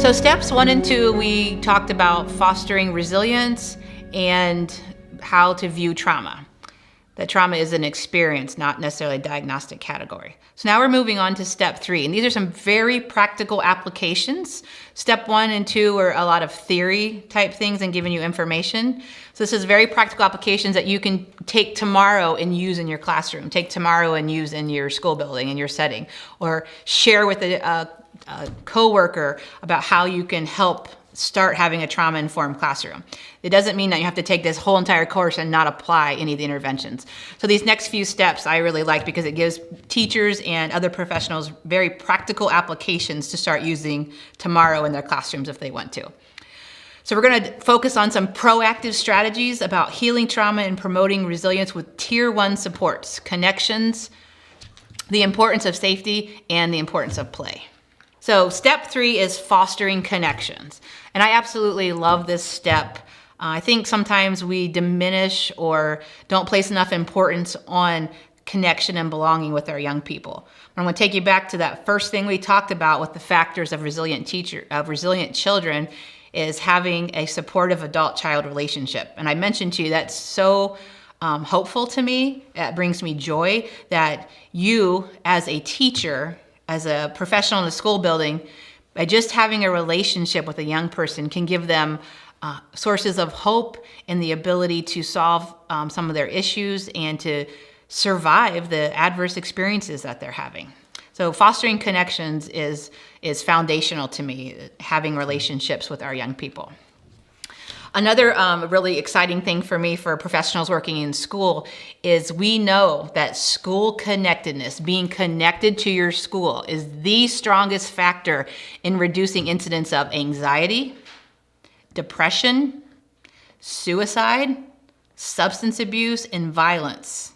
So steps 1 and 2, we talked about fostering resilience and how to view trauma. That trauma is an experience, not necessarily a diagnostic category. So now we're moving on to step 3, and these are some very practical applications. Step 1 and 2 are a lot of theory type things and giving you information. So this is very practical applications that you can take tomorrow and use in your classroom, take tomorrow and use in your school building, in your setting, or share with a coworker about how you can help start having a trauma-informed classroom. It doesn't mean that you have to take this whole entire course and not apply any of the interventions. So these next few steps I really like because it gives teachers and other professionals very practical applications to start using tomorrow in their classrooms if they want to. So we're going to focus on some proactive strategies about healing trauma and promoting resilience with Tier 1 supports, connections, the importance of safety, and the importance of play. So step 3 is fostering connections. And I absolutely love this step. I think sometimes we diminish or don't place enough importance on connection and belonging with our young people. I'm going to take you back to that first thing we talked about with the factors of resilient children is having a supportive adult-child relationship. And I mentioned to you that's so hopeful to me. It brings me joy that you as a teacher, as a professional in the school building, by just having a relationship with a young person can give them sources of hope and the ability to solve some of their issues and to survive the adverse experiences that they're having. So fostering connections is foundational to me, having relationships with our young people. Another really exciting thing for me for professionals working in school is we know that school connectedness, being connected to your school, is the strongest factor in reducing incidents of anxiety, depression, suicide, substance abuse, and violence.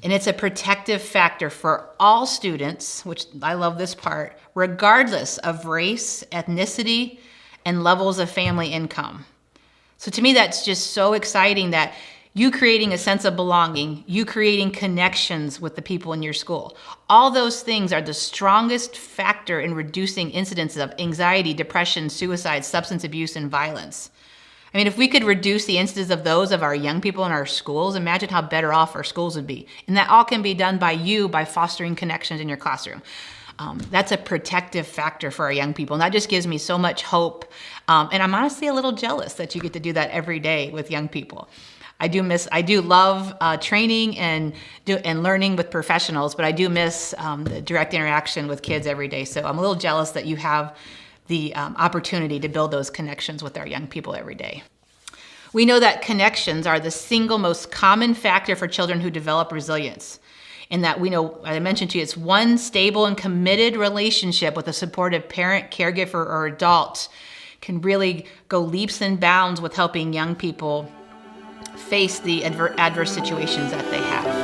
And it's a protective factor for all students, which I love this part, regardless of race, ethnicity, and levels of family income. So to me, that's just so exciting that you creating a sense of belonging, you creating connections with the people in your school. All those things are the strongest factor in reducing incidences of anxiety, depression, suicide, substance abuse, and violence. I mean, if we could reduce the instances of those of our young people in our schools, imagine how better off our schools would be. And that all can be done by you by fostering connections in your classroom. That's a protective factor for our young people. And that just gives me so much hope. And I'm honestly a little jealous that you get to do that every day with young people. I do love training and learning with professionals, but I do miss the direct interaction with kids every day. So I'm a little jealous that you have the opportunity to build those connections with our young people every day. We know that connections are the single most common factor for children who develop resilience. And that we know, as I mentioned to you, it's one stable and committed relationship with a supportive parent, caregiver, or adult can really go leaps and bounds with helping young people face the adverse situations that they have.